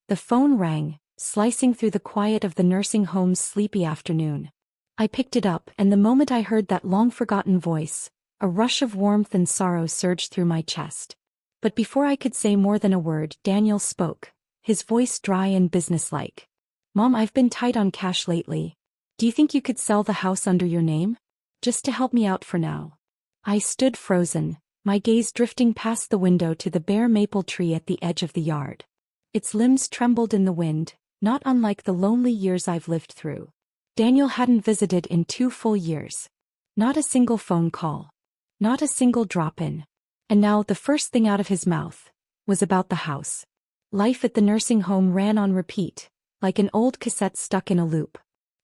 The phone rang, slicing through the quiet of the nursing home's sleepy afternoon. I picked it up, and the moment I heard that long-forgotten voice, a rush of warmth and sorrow surged through my chest. But before I could say more than a word, Daniel spoke, his voice dry and businesslike. "Mom, I've been tight on cash lately. Do you think you could sell the house under your name? Just to help me out for now." I stood frozen, my gaze drifting past the window to the bare maple tree at the edge of the yard. Its limbs trembled in the wind, not unlike the lonely years I've lived through. Daniel hadn't visited in 2 full years. Not a single phone call. Not a single drop-in. And now the first thing out of his mouth was about the house. Life at the nursing home ran on repeat, like an old cassette stuck in a loop.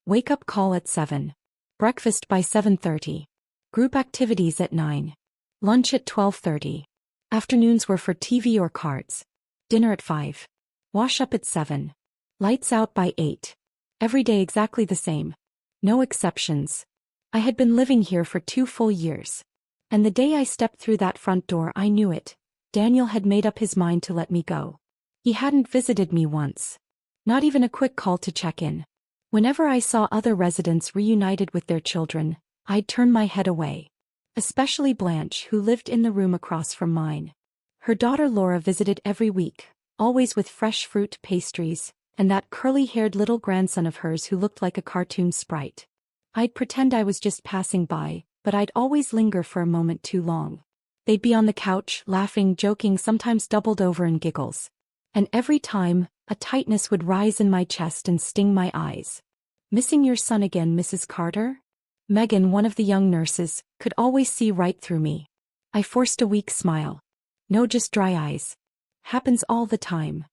Wake-up call at 7. Breakfast by 7:30. Group activities at 9. Lunch at 12:30. Afternoons were for TV or cards. Dinner at 5. Wash up at 7. Lights out by 8. Every day exactly the same. No exceptions. I had been living here for 2 full years. And the day I stepped through that front door, I knew it. Daniel had made up his mind to let me go. He hadn't visited me once. Not even a quick call to check in. Whenever I saw other residents reunited with their children, I'd turn my head away. Especially Blanche, who lived in the room across from mine. Her daughter Laura visited every week, always with fresh fruit pastries, and that curly-haired little grandson of hers who looked like a cartoon sprite. I'd pretend I was just passing by, but I'd always linger for a moment too long. They'd be on the couch, laughing, joking, sometimes doubled over in giggles. And every time, a tightness would rise in my chest and sting my eyes. "Missing your son again, Mrs. Carter?" Megan, one of the young nurses, could always see right through me. I forced a weak smile. "No, just dry eyes. Happens all the time."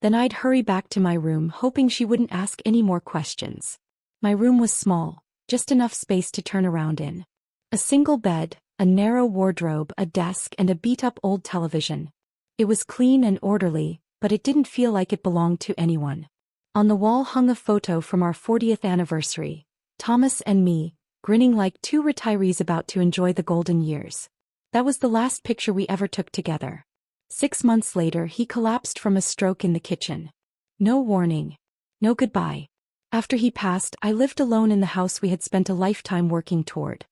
Then I'd hurry back to my room, hoping she wouldn't ask any more questions. My room was small, just enough space to turn around in. A single bed, a narrow wardrobe, a desk, and a beat-up old television. It was clean and orderly, but it didn't feel like it belonged to anyone. On the wall hung a photo from our 40th anniversary, Thomas and me, grinning like 2 retirees about to enjoy the golden years. That was the last picture we ever took together. 6 months later, he collapsed from a stroke in the kitchen. No warning. No goodbye. After he passed, I lived alone in the house we had spent a lifetime working toward.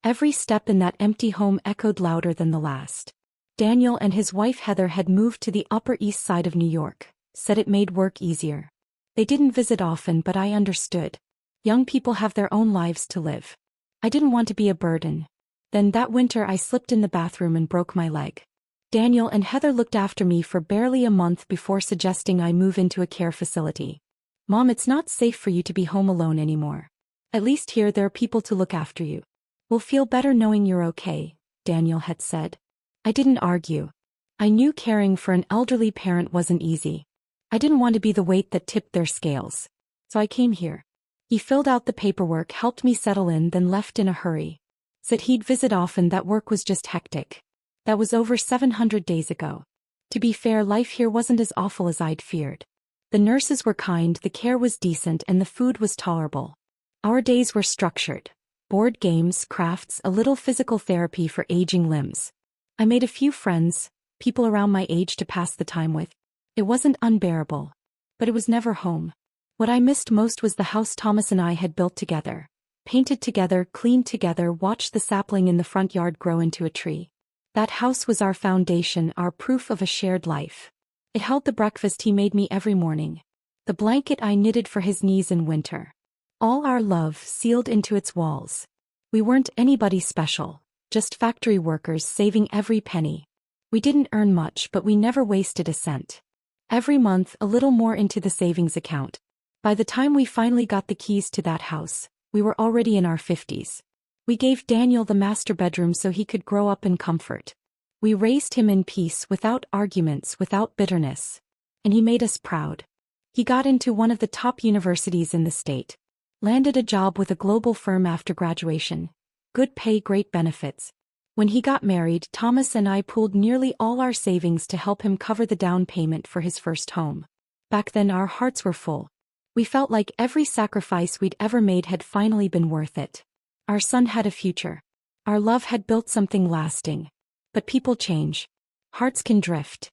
Every step in that empty home echoed louder than the last. Daniel and his wife Heather had moved to the Upper East Side of New York, said it made work easier. They didn't visit often, but I understood. Young people have their own lives to live. I didn't want to be a burden. Then that winter I slipped in the bathroom and broke my leg. Daniel and Heather looked after me for barely a month before suggesting I move into a care facility. "Mom, it's not safe for you to be home alone anymore. At least here there are people to look after you. We'll feel better knowing you're okay," Daniel had said. I didn't argue. I knew caring for an elderly parent wasn't easy. I didn't want to be the weight that tipped their scales. So I came here. He filled out the paperwork, helped me settle in, then left in a hurry. Said he'd visit often, that work was just hectic. That was over 700 days ago. To be fair, life here wasn't as awful as I'd feared. The nurses were kind, the care was decent, and the food was tolerable. Our days were structured. Board games, crafts, a little physical therapy for aging limbs. I made a few friends, people around my age to pass the time with. It wasn't unbearable. But it was never home. What I missed most was the house Thomas and I had built together. Painted together, cleaned together, watched the sapling in the front yard grow into a tree. That house was our foundation, our proof of a shared life. It held the breakfast he made me every morning. The blanket I knitted for his knees in winter. All our love sealed into its walls. We weren't anybody special, just factory workers saving every penny. We didn't earn much, but we never wasted a cent. Every month, a little more into the savings account. By the time we finally got the keys to that house, we were already in our 50s. We gave Daniel the master bedroom so he could grow up in comfort. We raised him in peace, without arguments, without bitterness. And he made us proud. He got into one of the top universities in the state. Landed a job with a global firm after graduation. Good pay, great benefits. When he got married, Thomas and I pooled nearly all our savings to help him cover the down payment for his first home. Back then our hearts were full. We felt like every sacrifice we'd ever made had finally been worth it. Our son had a future. Our love had built something lasting. But people change. Hearts can drift.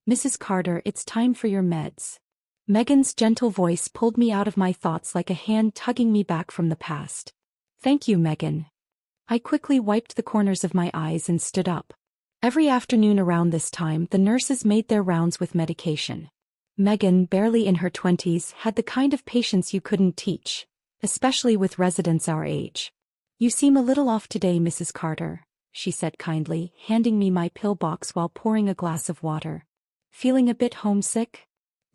"Mrs. Carter, it's time for your meds." Megan's gentle voice pulled me out of my thoughts like a hand tugging me back from the past. Thank you, Megan. I quickly wiped the corners of my eyes and stood up. Every afternoon around this time, the nurses made their rounds with medication. Megan, barely in her 20s, had the kind of patience you couldn't teach, especially with residents our age. You seem a little off today, Mrs. Carter, she said kindly, handing me my pill box while pouring a glass of water. Feeling a bit homesick?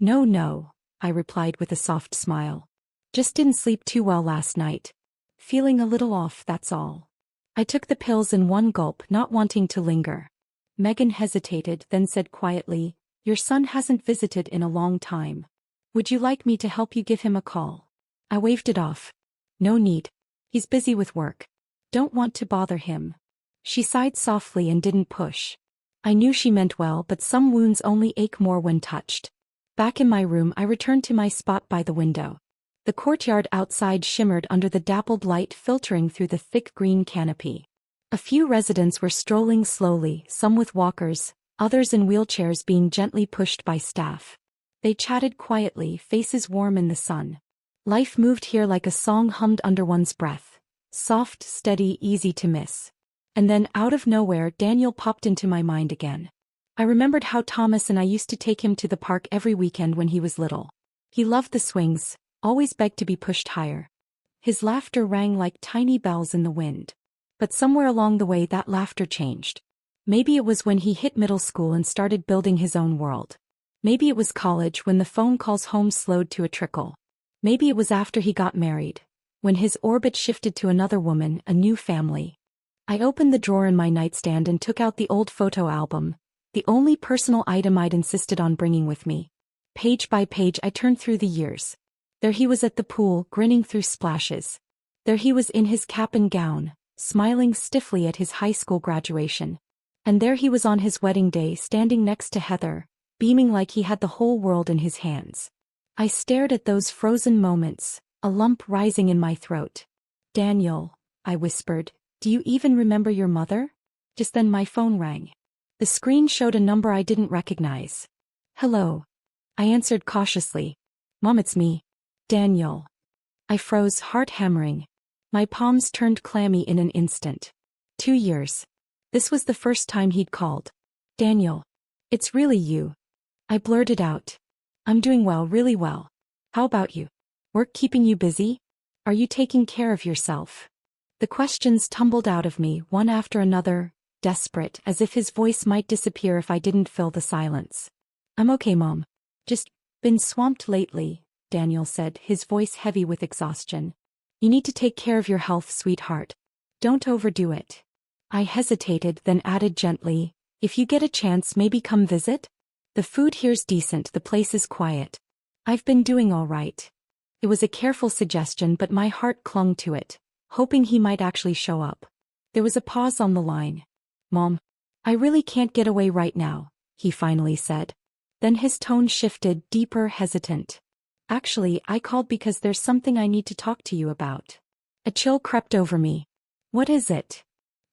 No, I replied with a soft smile. Just didn't sleep too well last night. Feeling a little off, that's all. I took the pills in one gulp, not wanting to linger. Megan hesitated, then said quietly, "Your son hasn't visited in a long time. Would you like me to help you give him a call?" I waved it off. No need. He's busy with work. Don't want to bother him. She sighed softly and didn't push. I knew she meant well, but some wounds only ache more when touched. Back in my room, I returned to my spot by the window. The courtyard outside shimmered under the dappled light filtering through the thick green canopy. A few residents were strolling slowly, some with walkers, others in wheelchairs being gently pushed by staff. They chatted quietly, faces warm in the sun. Life moved here like a song hummed under one's breath. Soft, steady, easy to miss. And then, out of nowhere, Daniel popped into my mind again. I remembered how Thomas and I used to take him to the park every weekend when he was little. He loved the swings, always begged to be pushed higher. His laughter rang like tiny bells in the wind. But somewhere along the way that laughter changed. Maybe it was when he hit middle school and started building his own world. Maybe it was college when the phone calls home slowed to a trickle. Maybe it was after he got married, when his orbit shifted to another woman, a new family. I opened the drawer in my nightstand and took out the old photo album, the only personal item I'd insisted on bringing with me. Page by page I turned through the years. There he was at the pool, grinning through splashes. There he was in his cap and gown, smiling stiffly at his high school graduation. And there he was on his wedding day, standing next to Heather, beaming like he had the whole world in his hands. I stared at those frozen moments, a lump rising in my throat. "Daniel," I whispered, "do you even remember your mother?" Just then my phone rang. The screen showed a number I didn't recognize. "Hello." I answered cautiously. "Mom, it's me. Daniel." I froze, heart hammering. My palms turned clammy in an instant. 2 years. This was the first time he'd called. "Daniel. It's really you." I blurted out. "I'm doing well, really well. How about you? Work keeping you busy? Are you taking care of yourself?" The questions tumbled out of me, one after another, desperate, as if his voice might disappear if I didn't fill the silence. "I'm okay, Mom. Just been swamped lately," Daniel said, his voice heavy with exhaustion. "You need to take care of your health, sweetheart. Don't overdo it." I hesitated, then added gently, "If you get a chance, maybe come visit? The food here's decent, the place is quiet. I've been doing all right." It was a careful suggestion, but my heart clung to it, hoping he might actually show up. There was a pause on the line. "Mom, I really can't get away right now," he finally said. Then his tone shifted, deeper, hesitant. "Actually, I called because there's something I need to talk to you about." A chill crept over me. "What is it?"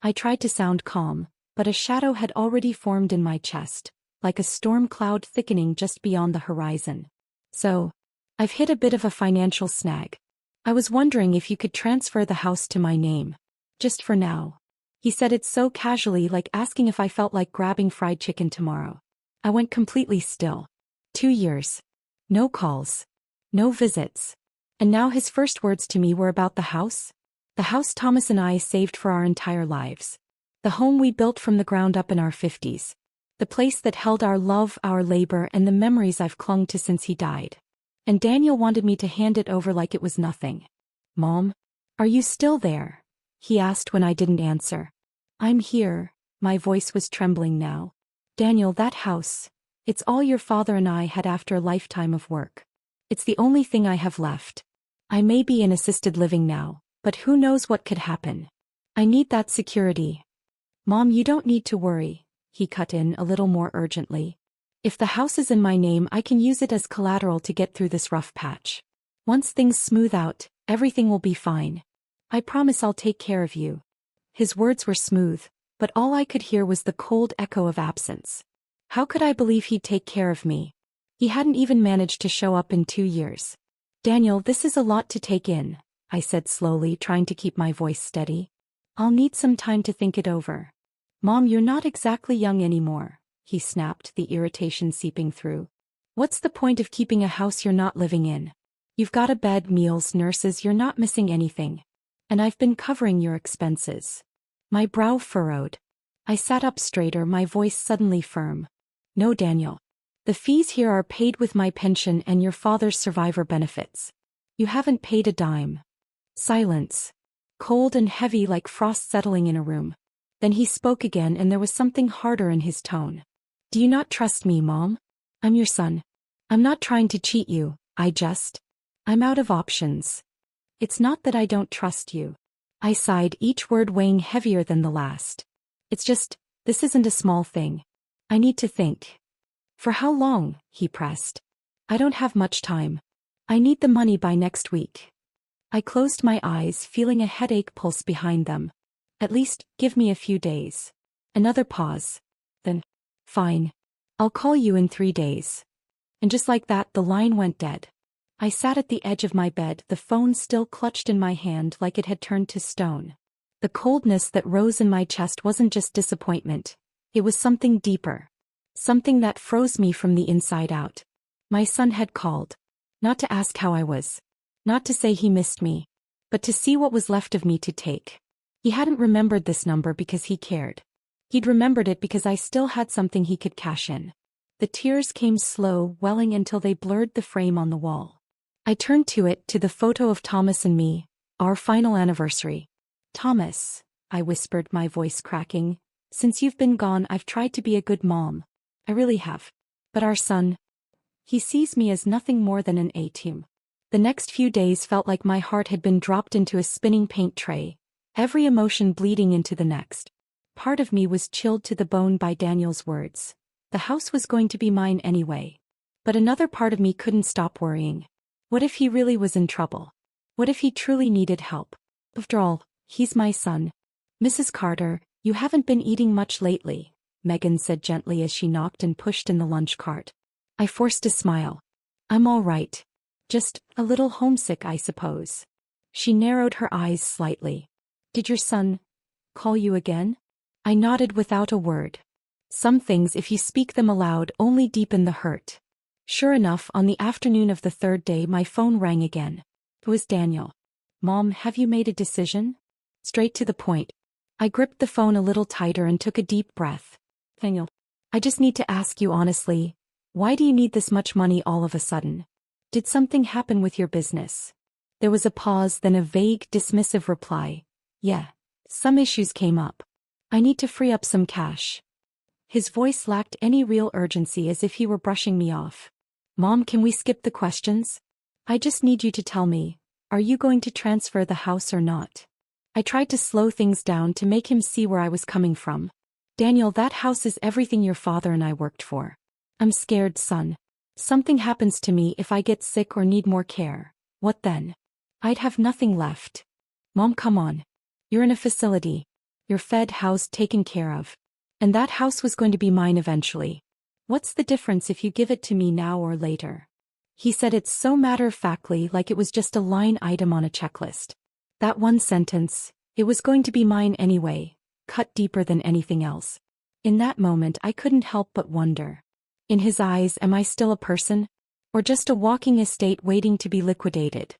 I tried to sound calm, but a shadow had already formed in my chest, like a storm cloud thickening just beyond the horizon. "So, I've hit a bit of a financial snag. I was wondering if you could transfer the house to my name. Just for now." He said it so casually, like asking if I felt like grabbing fried chicken tomorrow. I went completely still. 2 years. No calls. No visits. And now his first words to me were about the house? The house Thomas and I saved for our entire lives. The home we built from the ground up in our 50s. The place that held our love, our labor, and the memories I've clung to since he died. And Daniel wanted me to hand it over like it was nothing. "Mom, are you still there?" he asked when I didn't answer. "I'm here." My voice was trembling now. "Daniel, that house, it's all your father and I had after a lifetime of work. It's the only thing I have left. I may be in assisted living now, but who knows what could happen. I need that security." "Mom, you don't need to worry," he cut in a little more urgently. "If the house is in my name, I can use it as collateral to get through this rough patch. Once things smooth out, everything will be fine. I promise I'll take care of you." His words were smooth, but all I could hear was the cold echo of absence. How could I believe he'd take care of me? He hadn't even managed to show up in 2 years. Daniel, this is a lot to take in, I said slowly, trying to keep my voice steady. I'll need some time to think it over. Mom, you're not exactly young anymore, he snapped, the irritation seeping through. What's the point of keeping a house you're not living in? You've got a bed, meals, nurses, you're not missing anything. And I've been covering your expenses. My brow furrowed. I sat up straighter, my voice suddenly firm. No, Daniel. The fees here are paid with my pension and your father's survivor benefits. You haven't paid a dime. Silence. Cold and heavy like frost settling in a room. Then he spoke again, and there was something harder in his tone. Do you not trust me, Mom? I'm your son. I'm not trying to cheat you, I'm out of options. It's not that I don't trust you. I sighed, each word weighing heavier than the last. It's just, this isn't a small thing. I need to think. For how long? He pressed. I don't have much time. I need the money by next week. I closed my eyes, feeling a headache pulse behind them. At least, give me a few days. Another pause. Then, fine. I'll call you in 3 days. And just like that, the line went dead. I sat at the edge of my bed, the phone still clutched in my hand like it had turned to stone. The coldness that rose in my chest wasn't just disappointment. It was something deeper. Something that froze me from the inside out. My son had called. Not to ask how I was. Not to say he missed me. But to see what was left of me to take. He hadn't remembered this number because he cared. He'd remembered it because I still had something he could cash in. The tears came slow, welling until they blurred the frame on the wall. I turned to it, to the photo of Thomas and me, our final anniversary. Thomas, I whispered, my voice cracking, since you've been gone, I've tried to be a good mom. I really have. But our son, he sees me as nothing more than an ATM. The next few days felt like my heart had been dropped into a spinning paint tray, every emotion bleeding into the next. Part of me was chilled to the bone by Daniel's words. The house was going to be mine anyway. But another part of me couldn't stop worrying. What if he really was in trouble? What if he truly needed help? After all, he's my son. Mrs. Carter, you haven't been eating much lately, Megan said gently as she knocked and pushed in the lunch cart. I forced a smile. I'm all right. Just a little homesick, I suppose. She narrowed her eyes slightly. Did your son call you again? I nodded without a word. Some things, if you speak them aloud, only deepen the hurt. Sure enough, on the afternoon of the third day, my phone rang again. It was Daniel. Mom, have you made a decision? Straight to the point. I gripped the phone a little tighter and took a deep breath. Daniel, I just need to ask you honestly, why do you need this much money all of a sudden? Did something happen with your business? There was a pause, then a vague, dismissive reply. Yeah, some issues came up. I need to free up some cash. His voice lacked any real urgency, as if he were brushing me off. Mom, can we skip the questions? I just need you to tell me, are you going to transfer the house or not? I tried to slow things down to make him see where I was coming from. Daniel, that house is everything your father and I worked for. I'm scared, son. Something happens to me, if I get sick or need more care. What then? I'd have nothing left. Mom, come on. You're in a facility. You're fed, housed, taken care of. And that house was going to be mine eventually. What's the difference if you give it to me now or later? He said it so matter-of-factly, like it was just a line item on a checklist. That one sentence, it was going to be mine anyway, cut deeper than anything else. In that moment, I couldn't help but wonder. In his eyes, am I still a person? Or just a walking estate waiting to be liquidated?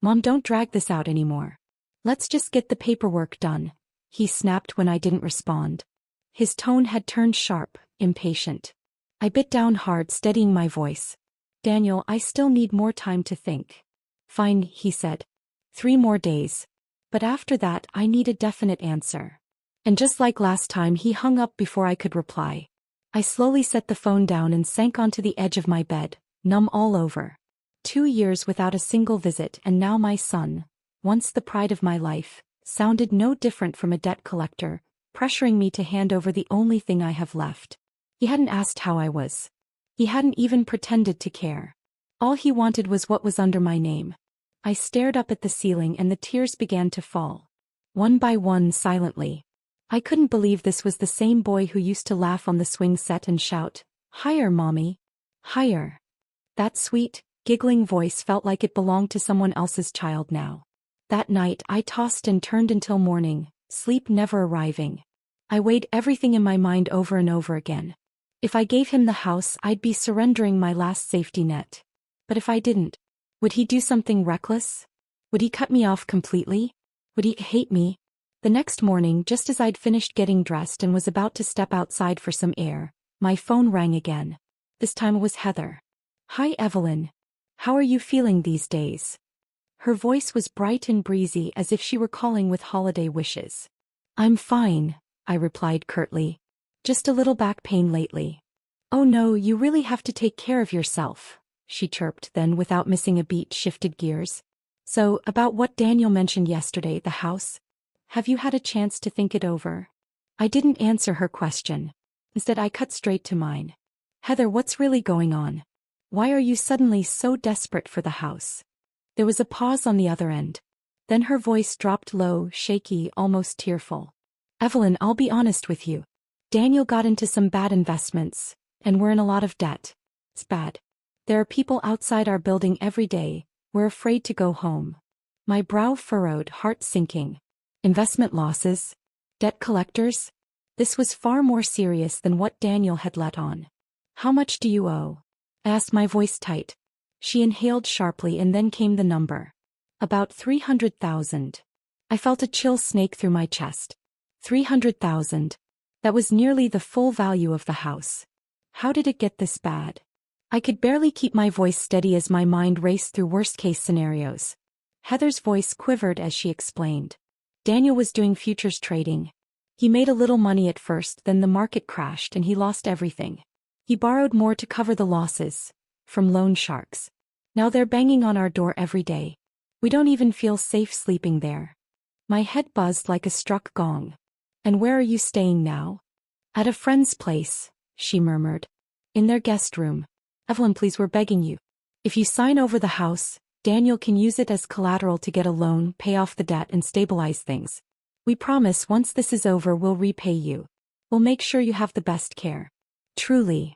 Mom, don't drag this out anymore. Let's just get the paperwork done, he snapped when I didn't respond. His tone had turned sharp, impatient. I bit down hard, steadying my voice. Daniel, I still need more time to think. Fine, he said. 3 more days. But after that, I need a definite answer. And just like last time, he hung up before I could reply. I slowly set the phone down and sank onto the edge of my bed, numb all over. 2 years without a single visit, and now my son, once the pride of my life, sounded no different from a debt collector, pressuring me to hand over the only thing I have left. He hadn't asked how I was. He hadn't even pretended to care. All he wanted was what was under my name. I stared up at the ceiling and the tears began to fall. One by one, silently. I couldn't believe this was the same boy who used to laugh on the swing set and shout, "Higher, Mommy! Higher!" That sweet, giggling voice felt like it belonged to someone else's child now. That night I tossed and turned until morning, sleep never arriving. I weighed everything in my mind over and over again. If I gave him the house, I'd be surrendering my last safety net. But if I didn't, would he do something reckless? Would he cut me off completely? Would he hate me? The next morning, just as I'd finished getting dressed and was about to step outside for some air, my phone rang again. This time it was Heather. "Hi, Evelyn. How are you feeling these days?" Her voice was bright and breezy, as if she were calling with holiday wishes. "I'm fine," I replied curtly. "Just a little back pain lately." "Oh no, you really have to take care of yourself," she chirped, then without missing a beat shifted gears. "So, about what Daniel mentioned yesterday, the house? Have you had a chance to think it over?" I didn't answer her question. Instead, I cut straight to mine. "Heather, what's really going on? Why are you suddenly so desperate for the house?" There was a pause on the other end. Then her voice dropped low, shaky, almost tearful. "Evelyn, I'll be honest with you. Daniel got into some bad investments, and we're in a lot of debt. It's bad. There are people outside our building every day. We're afraid to go home." My brow furrowed, heart sinking. Investment losses? Debt collectors? This was far more serious than what Daniel had let on. "How much do you owe?" I asked, my voice tight. She inhaled sharply, and then came the number. "About 300,000. I felt a chill snake through my chest. 300,000. That was nearly the full value of the house. How did it get this bad? I could barely keep my voice steady as my mind raced through worst-case scenarios. Heather's voice quivered as she explained. Daniel was doing futures trading. He made a little money at first, then the market crashed and he lost everything. He borrowed more to cover the losses, from loan sharks. Now they're banging on our door every day. We don't even feel safe sleeping there." My head buzzed like a struck gong. "And where are you staying now?" "At a friend's place," she murmured. "In their guest room. Evelyn, please, we're begging you. If you sign over the house, Daniel can use it as collateral to get a loan, pay off the debt, and stabilize things. We promise once this is over we'll repay you. We'll make sure you have the best care. Truly."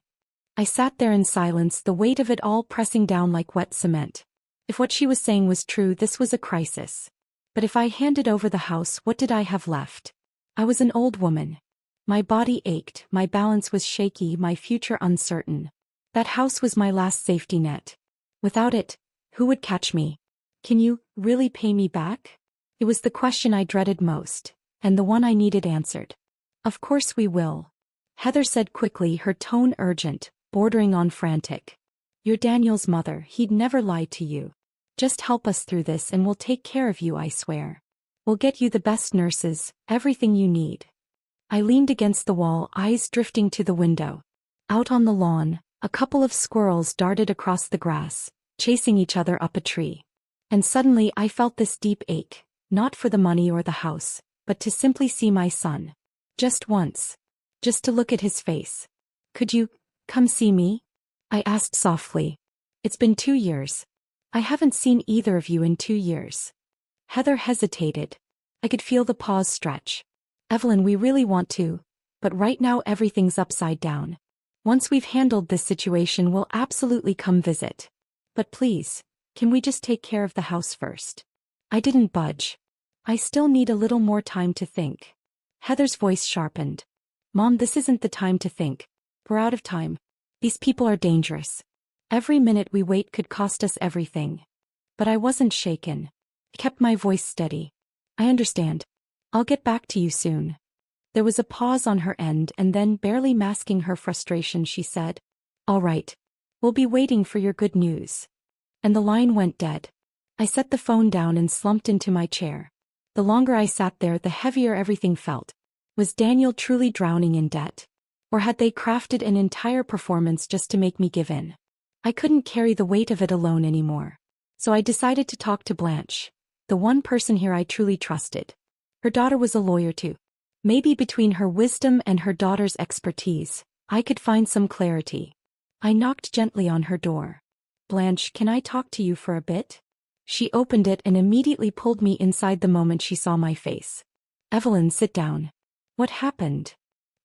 I sat there in silence, the weight of it all pressing down like wet cement. If what she was saying was true, this was a crisis. But if I handed over the house, what did I have left? I was an old woman. My body ached, my balance was shaky, my future uncertain. That house was my last safety net. Without it, who would catch me? "Can you really pay me back?" It was the question I dreaded most, and the one I needed answered. "Of course we will," Heather said quickly, her tone urgent, bordering on frantic. "You're Daniel's mother, he'd never lie to you. Just help us through this and we'll take care of you, I swear. We'll get you the best nurses, everything you need." I leaned against the wall, eyes drifting to the window. Out on the lawn, a couple of squirrels darted across the grass, chasing each other up a tree. And suddenly I felt this deep ache, not for the money or the house, but to simply see my son. Just once. Just to look at his face. "Could you come see me?" I asked softly. "It's been 2 years. I haven't seen either of you in 2 years." Heather hesitated. I could feel the pause stretch. "Evelyn, we really want to, but right now everything's upside down. Once we've handled this situation, we'll absolutely come visit. But please, can we just take care of the house first?" I didn't budge. "I still need a little more time to think." Heather's voice sharpened. "Mom, this isn't the time to think. We're out of time. These people are dangerous. Every minute we wait could cost us everything." But I wasn't shaken. I kept my voice steady. "I understand. I'll get back to you soon." There was a pause on her end, and then, barely masking her frustration, she said, "All right. We'll be waiting for your good news." And the line went dead. I set the phone down and slumped into my chair. The longer I sat there, the heavier everything felt. Was Daniel truly drowning in debt? Or had they crafted an entire performance just to make me give in? I couldn't carry the weight of it alone anymore. So I decided to talk to Blanche, the one person here I truly trusted. Her daughter was a lawyer too. Maybe between her wisdom and her daughter's expertise, I could find some clarity. I knocked gently on her door. "Blanche, can I talk to you for a bit?" She opened it and immediately pulled me inside the moment she saw my face. "Evelyn, sit down." "What happened?"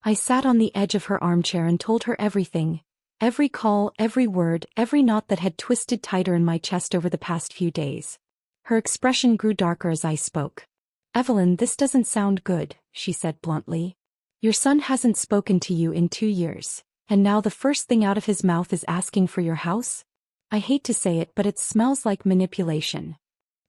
I sat on the edge of her armchair and told her everything Every call, every word, every knot that had twisted tighter in my chest over the past few days. Her expression grew darker as I spoke. "Evelyn, this doesn't sound good," she said bluntly. "Your son hasn't spoken to you in 2 years, and now the first thing out of his mouth is asking for your house? I hate to say it, but it smells like manipulation."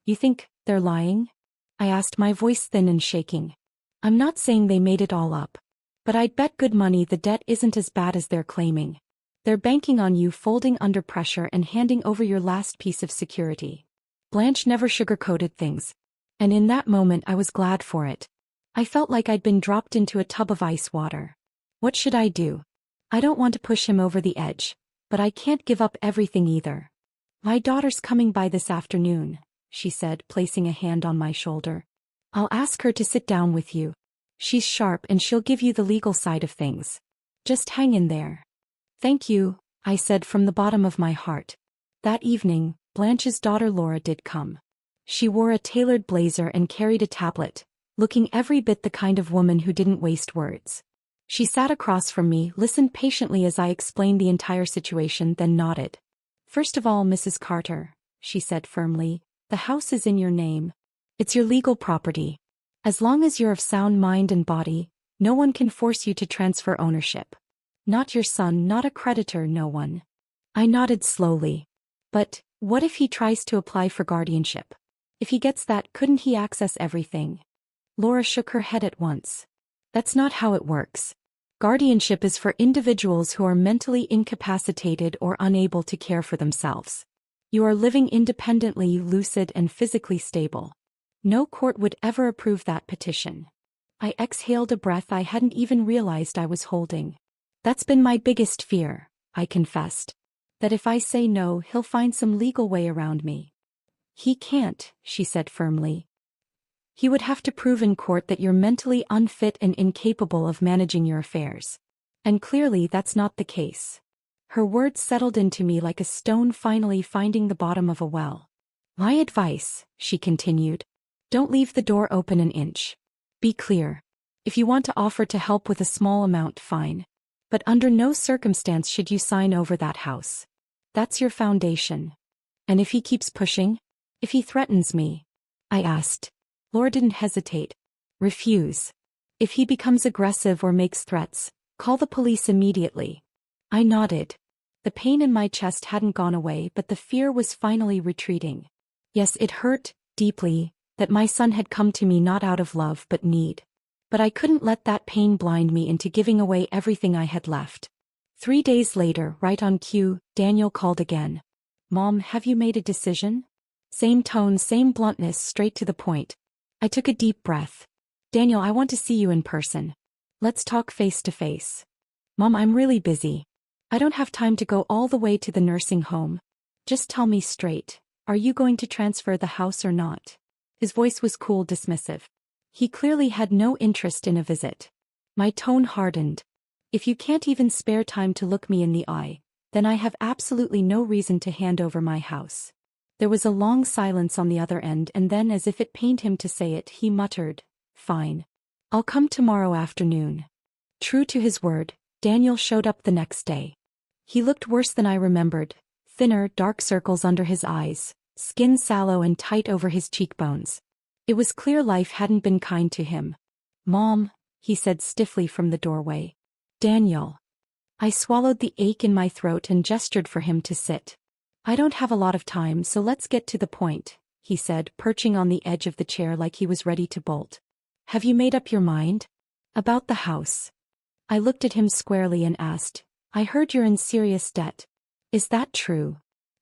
"You think they're lying?" I asked, my voice thin and shaking. "I'm not saying they made it all up. But I'd bet good money the debt isn't as bad as they're claiming. They're banking on you folding under pressure and handing over your last piece of security." Blanche never sugarcoated things. And in that moment I was glad for it. I felt like I'd been dropped into a tub of ice water. What should I do? I don't want to push him over the edge, but I can't give up everything either. "My daughter's coming by this afternoon," she said, placing a hand on my shoulder. "I'll ask her to sit down with you. She's sharp and she'll give you the legal side of things. Just hang in there." "Thank you," I said from the bottom of my heart. That evening, Blanche's daughter Laura did come. She wore a tailored blazer and carried a tablet, looking every bit the kind of woman who didn't waste words. She sat across from me, listened patiently as I explained the entire situation, then nodded. "First of all, Mrs. Carter," she said firmly, "the house is in your name. It's your legal property. As long as you're of sound mind and body, no one can force you to transfer ownership. Not your son, not a creditor, no one." I nodded slowly. "But what if he tries to apply for guardianship? If he gets that, couldn't he access everything?" Laura shook her head at once. "That's not how it works. Guardianship is for individuals who are mentally incapacitated or unable to care for themselves. You are living independently, lucid and physically stable. No court would ever approve that petition." I exhaled a breath I hadn't even realized I was holding. "That's been my biggest fear," I confessed. "That if I say no, he'll find some legal way around me." "He can't," she said firmly. "He would have to prove in court that you're mentally unfit and incapable of managing your affairs. And clearly that's not the case." Her words settled into me like a stone finally finding the bottom of a well. "My advice," she continued, "don't leave the door open an inch. Be clear. If you want to offer to help with a small amount, fine. But under no circumstance should you sign over that house. That's your foundation." "And if he keeps pushing? If he threatens me?" I asked. Laura didn't hesitate. "Refuse. If he becomes aggressive or makes threats, call the police immediately." I nodded. The pain in my chest hadn't gone away, but the fear was finally retreating. Yes, it hurt, deeply, that my son had come to me not out of love but need. But I couldn't let that pain blind me into giving away everything I had left. 3 days later, right on cue, Daniel called again. "Mom, have you made a decision?" Same tone, same bluntness, straight to the point. I took a deep breath. "Daniel, I want to see you in person. Let's talk face to face." "Mom, I'm really busy. I don't have time to go all the way to the nursing home. Just tell me straight, are you going to transfer the house or not?" His voice was cool, dismissive. He clearly had no interest in a visit. My tone hardened. "If you can't even spare time to look me in the eye, then I have absolutely no reason to hand over my house." There was a long silence on the other end, and then, as if it pained him to say it, he muttered, "Fine. I'll come tomorrow afternoon." True to his word, Daniel showed up the next day. He looked worse than I remembered, thinner, dark circles under his eyes, skin sallow and tight over his cheekbones. It was clear life hadn't been kind to him. "Mom," he said stiffly from the doorway. "Daniel." I swallowed the ache in my throat and gestured for him to sit. "I don't have a lot of time, so let's get to the point," he said, perching on the edge of the chair like he was ready to bolt. "Have you made up your mind?" "About the house." I looked at him squarely and asked, "I heard you're in serious debt. Is that true?"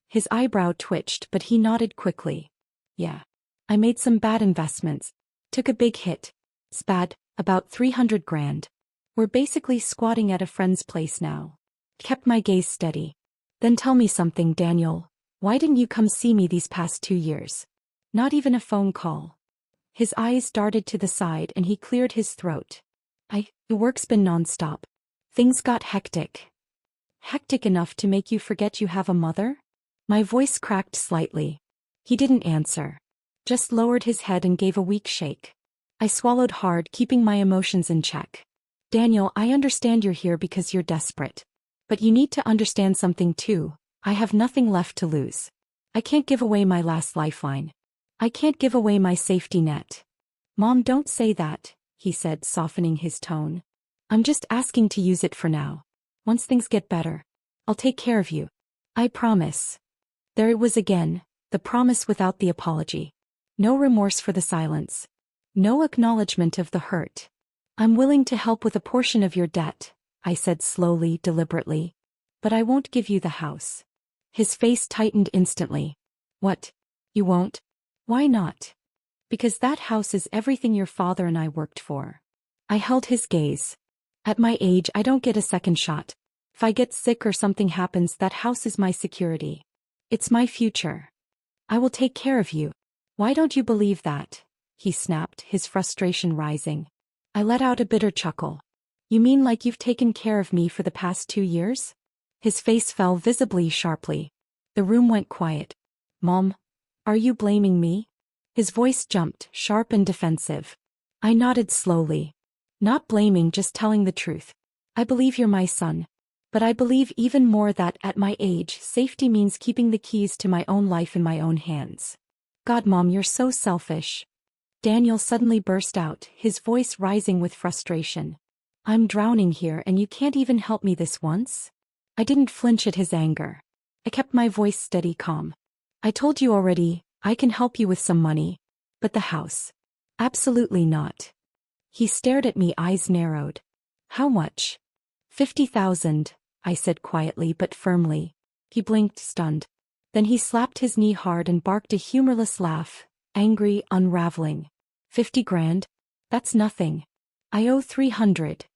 His eyebrow twitched, but he nodded quickly. "Yeah. I made some bad investments. Took a big hit. It's bad, about 300 grand. We're basically squatting at a friend's place now." Kept my gaze steady. "Then tell me something, Daniel. Why didn't you come see me these past 2 years? Not even a phone call." His eyes darted to the side and he cleared his throat. The work's been nonstop. Things got hectic." "Hectic enough to make you forget you have a mother?" My voice cracked slightly. He didn't answer. Just lowered his head and gave a weak shake. I swallowed hard, keeping my emotions in check. "Daniel, I understand you're here because you're desperate. But you need to understand something too. I have nothing left to lose. I can't give away my last lifeline. I can't give away my safety net. Mom, don't say that, he said, softening his tone. I'm just asking to use it for now. Once things get better, I'll take care of you. I promise. There it was again, the promise without the apology. No remorse for the silence. No acknowledgement of the hurt. I'm willing to help with a portion of your debt, I said slowly, deliberately. But I won't give you the house. His face tightened instantly. What? You won't? Why not? Because that house is everything your father and I worked for. I held his gaze. At my age, I don't get a second shot. If I get sick or something happens, that house is my security. It's my future. I will take care of you. Why don't you believe that? He snapped, his frustration rising. I let out a bitter chuckle. You mean like you've taken care of me for the past 2 years? His face fell visibly sharply. The room went quiet. Mom, are you blaming me? His voice jumped, sharp and defensive. I nodded slowly. Not blaming, just telling the truth. I believe you're my son. But I believe even more that at my age, safety means keeping the keys to my own life in my own hands. God, Mom, you're so selfish. Daniel suddenly burst out, his voice rising with frustration. I'm drowning here and you can't even help me this once? I didn't flinch at his anger. I kept my voice steady, calm. I told you already, I can help you with some money. But the house? Absolutely not. He stared at me, eyes narrowed. How much? 50,000, I said quietly but firmly. He blinked, stunned. Then he slapped his knee hard and barked a humorless laugh, angry, unraveling. 50 grand? That's nothing. I owe 300.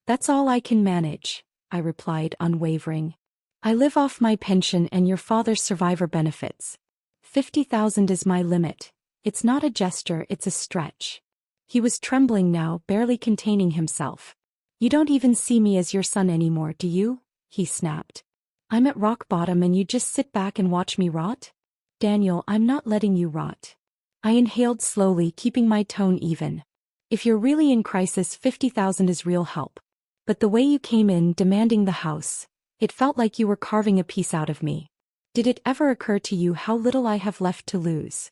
That's all I can manage, I replied, unwavering. I live off my pension and your father's survivor benefits. 50,000 is my limit. It's not a gesture, it's a stretch. He was trembling now, barely containing himself. You don't even see me as your son anymore, do you? He snapped. I'm at rock bottom and you just sit back and watch me rot? Daniel, I'm not letting you rot. I inhaled slowly, keeping my tone even. If you're really in crisis, 50,000 is real help. But the way you came in, demanding the house, it felt like you were carving a piece out of me. Did it ever occur to you how little I have left to lose?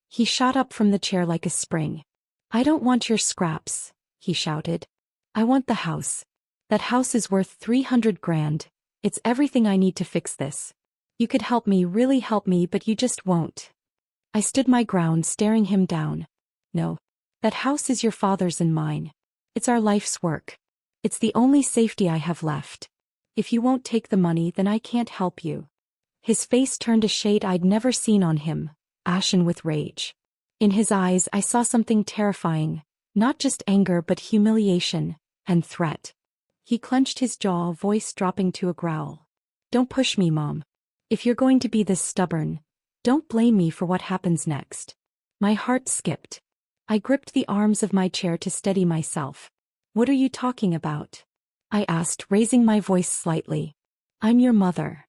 He shot up from the chair like a spring. I don't want your scraps, he shouted. I want the house. That house is worth 300 grand. It's everything I need to fix this. You could help me, really help me, but you just won't. I stood my ground, staring him down. No. That house is your father's and mine. It's our life's work. It's the only safety I have left. If you won't take the money, then I can't help you. His face turned a shade I'd never seen on him, ashen with rage. In his eyes I saw something terrifying, not just anger but humiliation and threat. He clenched his jaw, voice dropping to a growl. Don't push me, Mom. If you're going to be this stubborn, don't blame me for what happens next. My heart skipped. I gripped the arms of my chair to steady myself. What are you talking about? I asked, raising my voice slightly. I'm your mother.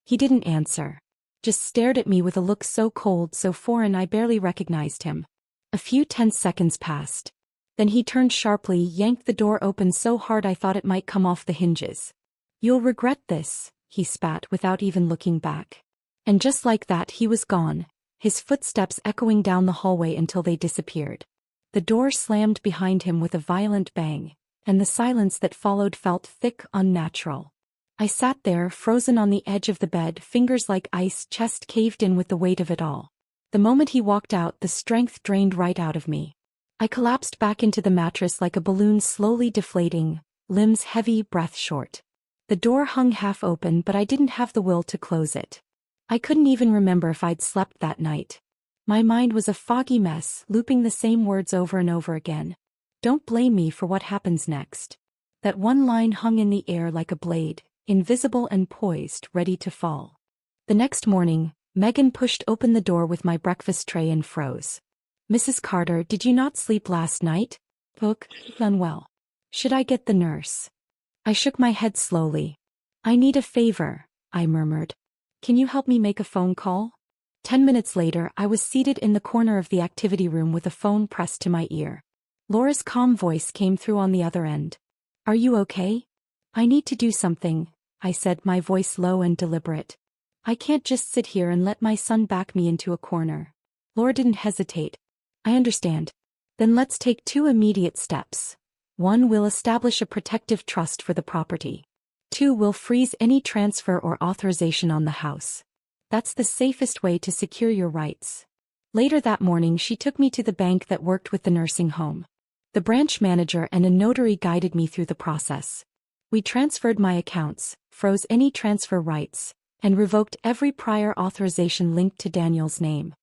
He didn't answer. Just stared at me with a look so cold, so foreign I barely recognized him. A few tense seconds passed. Then he turned sharply, yanked the door open so hard I thought it might come off the hinges. You'll regret this, he spat without even looking back. And just like that he was gone, his footsteps echoing down the hallway until they disappeared. The door slammed behind him with a violent bang, and the silence that followed felt thick, unnatural. I sat there, frozen on the edge of the bed, fingers like ice, chest caved in with the weight of it all. The moment he walked out, the strength drained right out of me. I collapsed back into the mattress like a balloon slowly deflating, limbs heavy, breath short. The door hung half open, but I didn't have the will to close it. I couldn't even remember if I'd slept that night. My mind was a foggy mess, looping the same words over and over again. Don't blame me for what happens next. That one line hung in the air like a blade, invisible and poised, ready to fall. The next morning, Megan pushed open the door with my breakfast tray and froze. Mrs. Carter, did you not sleep last night? Book, unwell. Should I get the nurse? I shook my head slowly. I need a favor, I murmured. Can you help me make a phone call? 10 minutes later, I was seated in the corner of the activity room with a phone pressed to my ear. Laura's calm voice came through on the other end. Are you okay? I need to do something, I said, my voice low and deliberate. I can't just sit here and let my son back me into a corner. Laura didn't hesitate. I understand. Then let's take 2 immediate steps. 1, we'll establish a protective trust for the property. 2, we'll freeze any transfer or authorization on the house. That's the safest way to secure your rights. Later that morning, she took me to the bank that worked with the nursing home. The branch manager and a notary guided me through the process. We transferred my accounts, froze any transfer rights, and revoked every prior authorization linked to Daniel's name.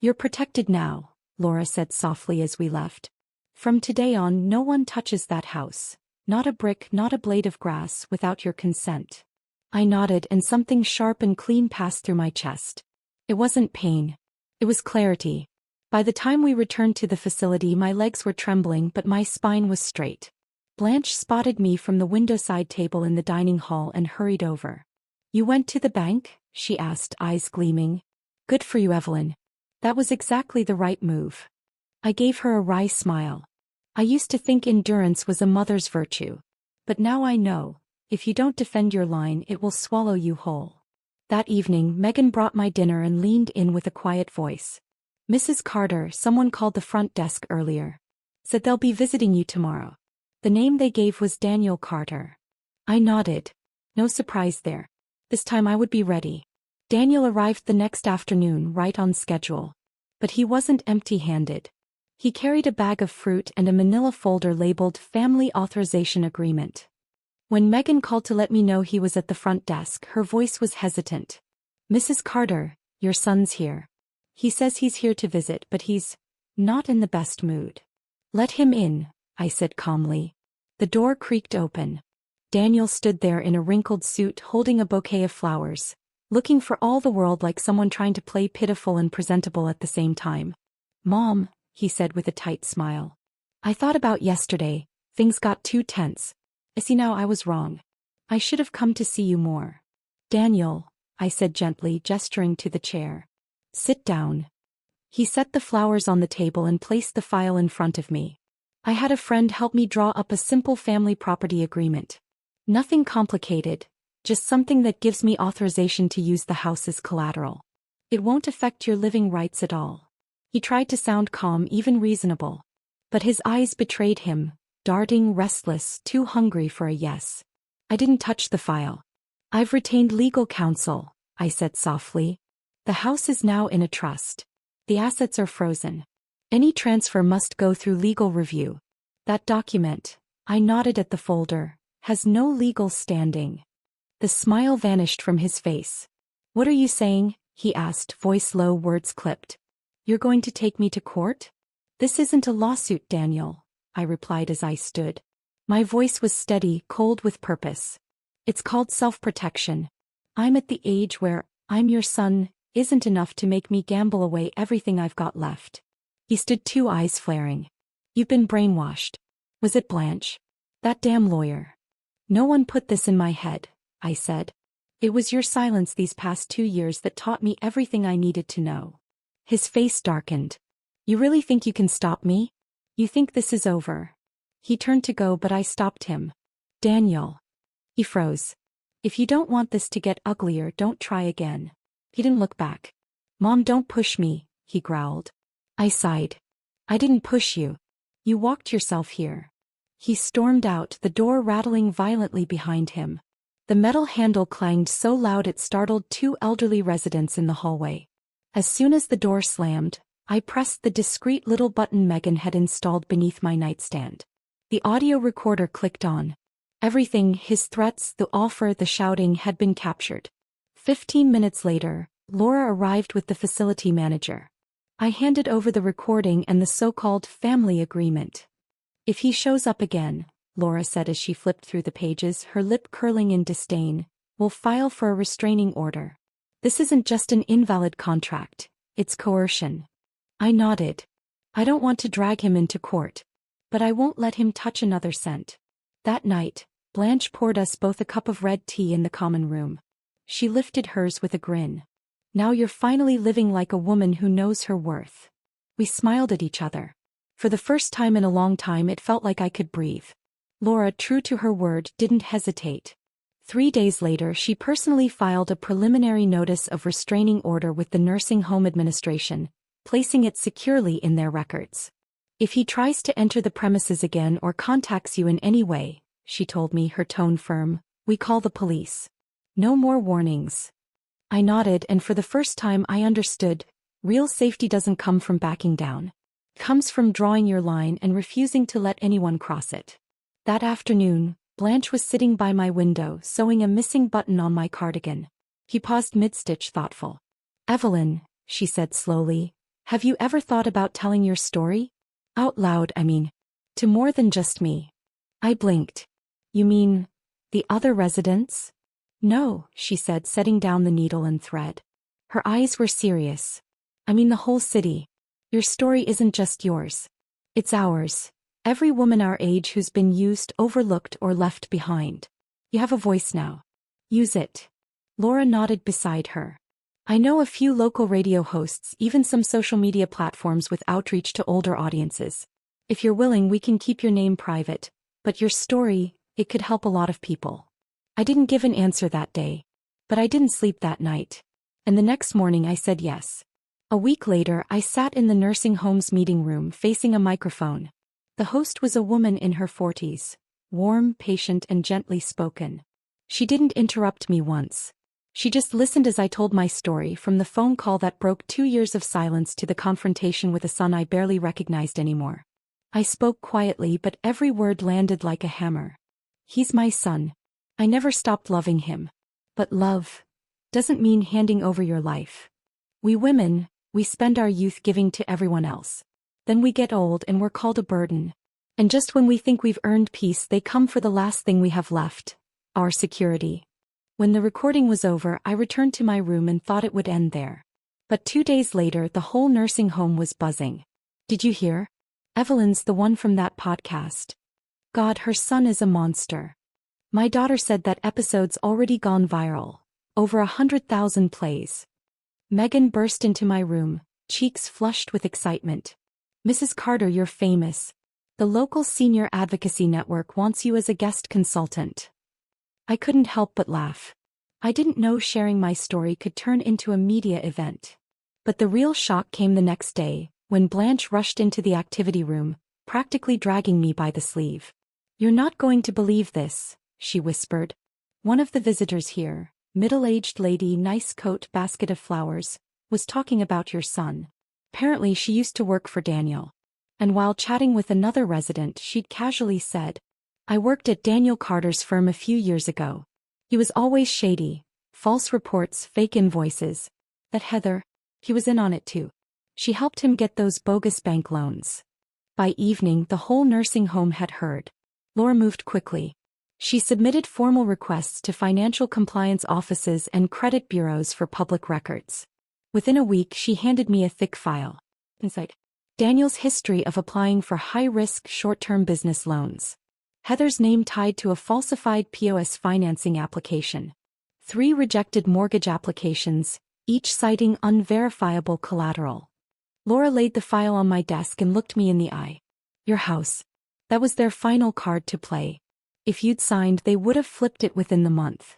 You're protected now, Laura said softly as we left. From today on, no one touches that house. Not a brick, not a blade of grass without your consent. I nodded and something sharp and clean passed through my chest. It wasn't pain. It was clarity. By the time we returned to the facility, my legs were trembling but my spine was straight. Blanche spotted me from the windowside table in the dining hall and hurried over. You went to the bank? She asked, eyes gleaming. Good for you, Evelyn. That was exactly the right move. I gave her a wry smile. I used to think endurance was a mother's virtue. But now I know, if you don't defend your line, it will swallow you whole. That evening, Megan brought my dinner and leaned in with a quiet voice. Mrs. Carter, someone called the front desk earlier. Said they'll be visiting you tomorrow. The name they gave was Daniel Carter. I nodded. No surprise there. This time I would be ready. Daniel arrived the next afternoon, right on schedule. But he wasn't empty-handed. He carried a bag of fruit and a manila folder labeled Family Authorization Agreement. When Megan called to let me know he was at the front desk, her voice was hesitant. Mrs. Carter, your son's here. He says he's here to visit, but he's not in the best mood. Let him in, I said calmly. The door creaked open. Daniel stood there in a wrinkled suit holding a bouquet of flowers, looking for all the world like someone trying to play pitiful and presentable at the same time. Mom, he said with a tight smile. I thought about yesterday. Things got too tense. I see now I was wrong. I should have come to see you more. Daniel, I said gently, gesturing to the chair. Sit down. He set the flowers on the table and placed the file in front of me. I had a friend help me draw up a simple family property agreement. Nothing complicated, just something that gives me authorization to use the house as collateral. It won't affect your living rights at all. He tried to sound calm, even reasonable. But his eyes betrayed him, darting, restless, too hungry for a yes. I didn't touch the file. I've retained legal counsel, I said softly. The house is now in a trust. The assets are frozen. Any transfer must go through legal review. That document, I nodded at the folder, has no legal standing. The smile vanished from his face. What are you saying? He asked, voice low, words clipped. You're going to take me to court? This isn't a lawsuit, Daniel, I replied as I stood. My voice was steady, cold with purpose. It's called self-protection. I'm at the age where I'm your son isn't enough to make me gamble away everything I've got left. He stood, 2 eyes flaring. You've been brainwashed. Was it Blanche? That damn lawyer. No one put this in my head, I said. It was your silence these past 2 years that taught me everything I needed to know. His face darkened. You really think you can stop me? You think this is over? He turned to go, but I stopped him. Daniel. He froze. If you don't want this to get uglier, don't try again. He didn't look back. Mom, don't push me, he growled. I sighed. I didn't push you. You walked yourself here. He stormed out, the door rattling violently behind him. The metal handle clanged so loud it startled 2 elderly residents in the hallway. As soon as the door slammed, I pressed the discreet little button Megan had installed beneath my nightstand. The audio recorder clicked on. Everything, his threats, the offer, the shouting, had been captured. 15 minutes later, Laura arrived with the facility manager. I handed over the recording and the so-called family agreement. If he shows up again, Laura said as she flipped through the pages, her lip curling in disdain, we'll file for a restraining order. This isn't just an invalid contract, it's coercion. I nodded. I don't want to drag him into court. But I won't let him touch another cent. That night, Blanche poured us both a cup of red tea in the common room. She lifted hers with a grin. Now you're finally living like a woman who knows her worth. We smiled at each other. For the first time in a long time, it felt like I could breathe. Laura, true to her word, didn't hesitate. 3 days later, she personally filed a preliminary notice of restraining order with the nursing home administration, placing it securely in their records. If he tries to enter the premises again or contacts you in any way, she told me, her tone firm, we call the police. No more warnings. I nodded, and for the first time I understood. Real safety doesn't come from backing down. It comes from drawing your line and refusing to let anyone cross it. That afternoon, Blanche was sitting by my window sewing a missing button on my cardigan. He paused mid-stitch, thoughtful. Evelyn, she said slowly, have you ever thought about telling your story? Out loud, I mean. To more than just me. I blinked. You mean, the other residents? No, she said, setting down the needle and thread. Her eyes were serious. I mean the whole city. Your story isn't just yours. It's ours. Every woman our age who's been used, overlooked, or left behind. You have a voice now. Use it. Laura nodded beside her. I know a few local radio hosts, even some social media platforms with outreach to older audiences. If you're willing, we can keep your name private, but your story, it could help a lot of people. I didn't give an answer that day. But I didn't sleep that night. And the next morning I said yes. A week later, I sat in the nursing home's meeting room facing a microphone. The host was a woman in her 40s, warm, patient, and gently spoken. She didn't interrupt me once. She just listened as I told my story, from the phone call that broke 2 years of silence to the confrontation with a son I barely recognized anymore. I spoke quietly, but every word landed like a hammer. He's my son. I never stopped loving him. But love doesn't mean handing over your life. We women, we spend our youth giving to everyone else. Then we get old and we're called a burden. And just when we think we've earned peace, they come for the last thing we have left, our security. When the recording was over, I returned to my room and thought it would end there. But 2 days later, the whole nursing home was buzzing. Did you hear? Evelyn's the one from that podcast. God, her son is a monster. My daughter said that episode's already gone viral. Over 100,000 plays. Megan burst into my room, cheeks flushed with excitement. Mrs. Carter, you're famous. The local senior advocacy network wants you as a guest consultant. I couldn't help but laugh. I didn't know sharing my story could turn into a media event. But the real shock came the next day, when Blanche rushed into the activity room, practically dragging me by the sleeve. You're not going to believe this, she whispered. One of the visitors here, middle-aged lady, nice coat, basket of flowers, was talking about your son. Apparently she used to work for Daniel. And while chatting with another resident, she'd casually said, I worked at Daniel Carter's firm a few years ago. He was always shady, false reports, fake invoices. That Heather, he was in on it too. She helped him get those bogus bank loans. By evening, the whole nursing home had heard. Laura moved quickly. She submitted formal requests to financial compliance offices and credit bureaus for public records. Within a week, she handed me a thick file. Inside, Daniel's history of applying for high-risk short-term business loans. Heather's name tied to a falsified POS financing application. 3 rejected mortgage applications, each citing unverifiable collateral. Laura laid the file on my desk and looked me in the eye. Your house. That was their final card to play. If you'd signed, they would have flipped it within the month.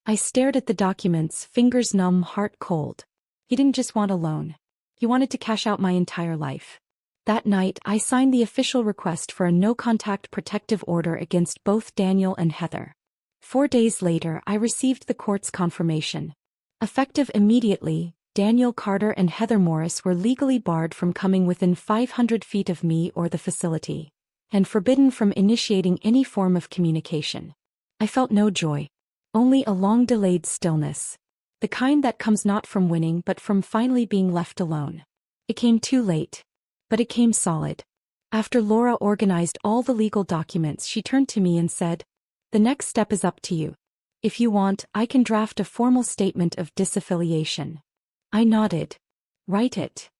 I stared at the documents, fingers numb, heart cold. He didn't just want a loan. He wanted to cash out my entire life. That night, I signed the official request for a no-contact protective order against both Daniel and Heather. 4 days later, I received the court's confirmation. Effective immediately, Daniel Carter and Heather Morris were legally barred from coming within 500 feet of me or the facility, and forbidden from initiating any form of communication. I felt no joy. Only a long-delayed stillness. The kind that comes not from winning but from finally being left alone. It came too late. But it came solid. After Laura organized all the legal documents, she turned to me and said, the next step is up to you. If you want, I can draft a formal statement of disaffiliation. I nodded. Write it.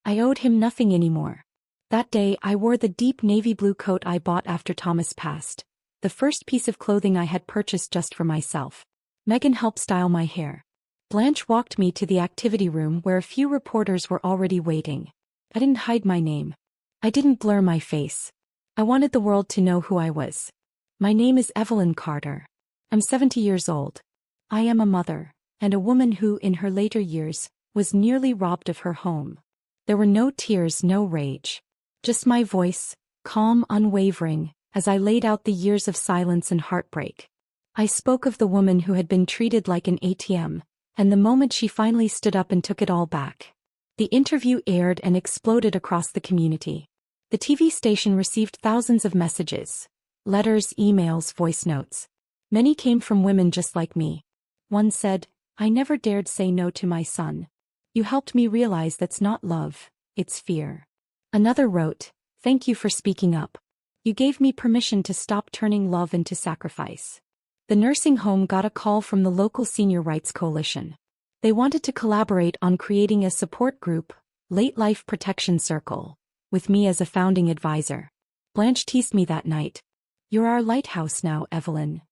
I owed him nothing anymore. That day, I wore the deep navy blue coat I bought after Thomas passed, the first piece of clothing I had purchased just for myself. Megan helped style my hair. Blanche walked me to the activity room where a few reporters were already waiting. I didn't hide my name. I didn't blur my face. I wanted the world to know who I was. My name is Evelyn Carter. I'm 70 years old. I am a mother, and a woman who, in her later years, was nearly robbed of her home. There were no tears, no rage. Just my voice, calm, unwavering, as I laid out the years of silence and heartbreak. I spoke of the woman who had been treated like an ATM, and the moment she finally stood up and took it all back. The interview aired and exploded across the community. The TV station received thousands of messages, letters, emails, voice notes. Many came from women just like me. One said, "I never dared say no to my son. You helped me realize that's not love, it's fear." Another wrote, "Thank you for speaking up. You gave me permission to stop turning love into sacrifice." The nursing home got a call from the local Senior Rights Coalition. They wanted to collaborate on creating a support group, Late Life Protection Circle, with me as a founding advisor. Blanche teased me that night. "You're our lighthouse now, Evelyn."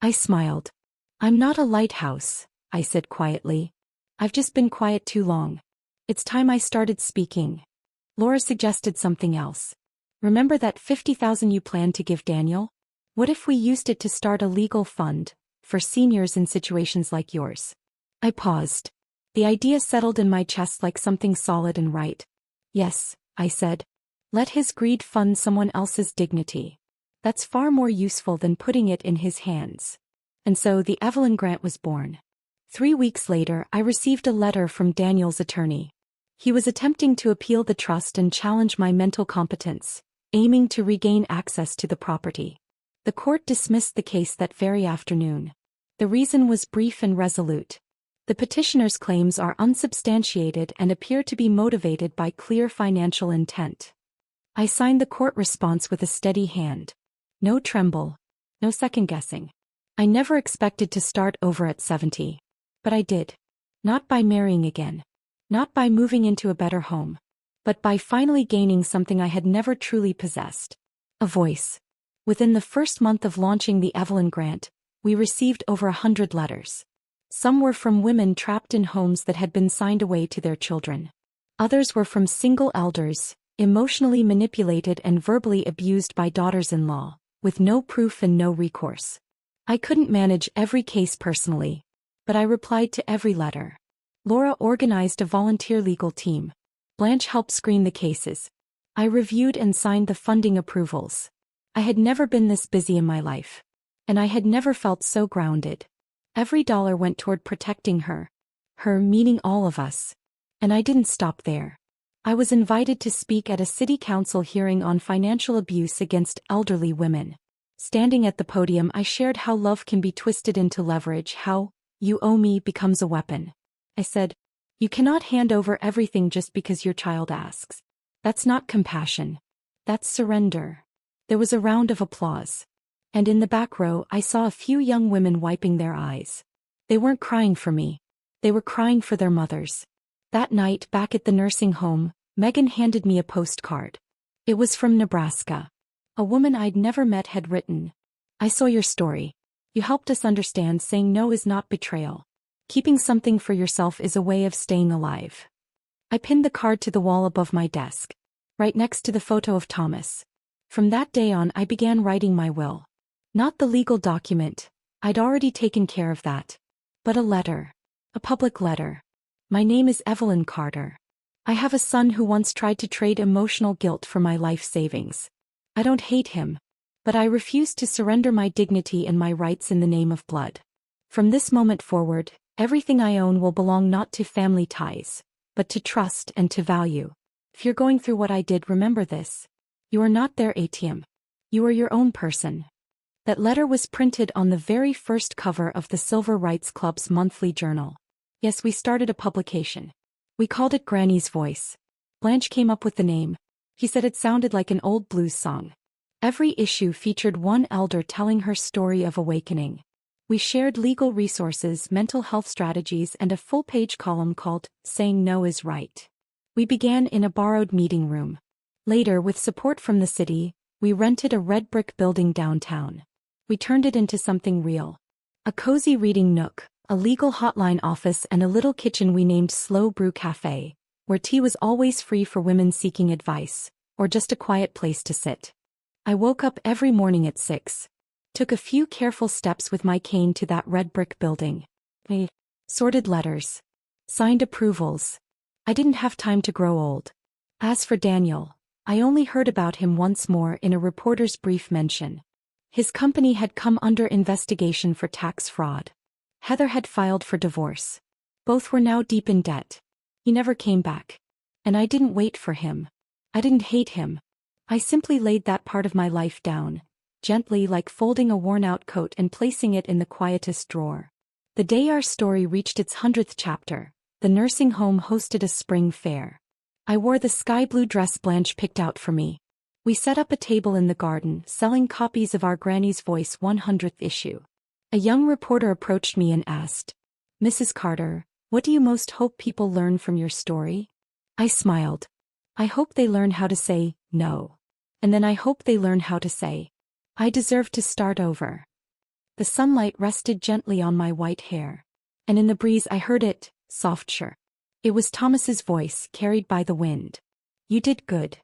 I smiled. "I'm not a lighthouse," I said quietly. "I've just been quiet too long. It's time I started speaking." Laura suggested something else. "Remember that $50,000 you planned to give Daniel? What if we used it to start a legal fund for seniors in situations like yours?" I paused. The idea settled in my chest like something solid and right. "Yes," I said. "Let his greed fund someone else's dignity. That's far more useful than putting it in his hands." And so the Evelyn Grant was born. 3 weeks later, I received a letter from Daniel's attorney. He was attempting to appeal the trust and challenge my mental competence, aiming to regain access to the property. The court dismissed the case that very afternoon. The reason was brief and resolute. The petitioner's claims are unsubstantiated and appear to be motivated by clear financial intent. I signed the court response with a steady hand. No tremble. No second-guessing. I never expected to start over at 70. But I did. Not by marrying again. Not by moving into a better home. But by finally gaining something I had never truly possessed. A voice. Within the first month of launching the Evelyn Grant, we received over 100 letters. Some were from women trapped in homes that had been signed away to their children. Others were from single elders, emotionally manipulated and verbally abused by daughters-in-law, with no proof and no recourse. I couldn't manage every case personally, but I replied to every letter. Laura organized a volunteer legal team. Blanche helped screen the cases. I reviewed and signed the funding approvals. I had never been this busy in my life. And I had never felt so grounded. Every dollar went toward protecting her. Her meaning all of us. And I didn't stop there. I was invited to speak at a city council hearing on financial abuse against elderly women. Standing at the podium, I shared how love can be twisted into leverage, how "you owe me" becomes a weapon. I said, "You cannot hand over everything just because your child asks. That's not compassion. That's surrender." There was a round of applause. And in the back row, I saw a few young women wiping their eyes. They weren't crying for me. They were crying for their mothers. That night, back at the nursing home, Megan handed me a postcard. It was from Nebraska. A woman I'd never met had written, "I saw your story. You helped us understand saying no is not betrayal. Keeping something for yourself is a way of staying alive." I pinned the card to the wall above my desk, right next to the photo of Thomas. From that day on, I began writing my will. Not the legal document. I'd already taken care of that. But a letter. A public letter. My name is Evelyn Carter. I have a son who once tried to trade emotional guilt for my life savings. I don't hate him. But I refuse to surrender my dignity and my rights in the name of blood. From this moment forward, everything I own will belong not to family ties, but to trust and to value. If you're going through what I did, remember this. You are not their ATM. You are your own person. That letter was printed on the very first cover of the Civil Rights Club's monthly journal. Yes, we started a publication. We called it Granny's Voice. Blanche came up with the name. He said it sounded like an old blues song. Every issue featured one elder telling her story of awakening. We shared legal resources, mental health strategies, and a full-page column called "Saying No is Right." We began in a borrowed meeting room. Later, with support from the city, we rented a red brick building downtown. We turned it into something real. A cozy reading nook, a legal hotline office, and a little kitchen we named Slow Brew Cafe, where tea was always free for women seeking advice, or just a quiet place to sit. I woke up every morning at 6. Took a few careful steps with my cane to that red brick building. I sorted letters. Signed approvals. I didn't have time to grow old. As for Daniel, I only heard about him once more in a reporter's brief mention. His company had come under investigation for tax fraud. Heather had filed for divorce. Both were now deep in debt. He never came back. And I didn't wait for him. I didn't hate him. I simply laid that part of my life down, gently, like folding a worn-out coat and placing it in the quietest drawer. The day our story reached its 100th chapter, the nursing home hosted a spring fair. I wore the sky-blue dress Blanche picked out for me. We set up a table in the garden, selling copies of our Granny's Voice 100th issue. A young reporter approached me and asked, "Mrs. Carter, what do you most hope people learn from your story?" I smiled. I hope they learn how to say no. And then I hope they learn how to say, "I deserve to start over." The sunlight rested gently on my white hair. And in the breeze I heard it, soft chirp. It was Thomas's voice, carried by the wind. "You did good.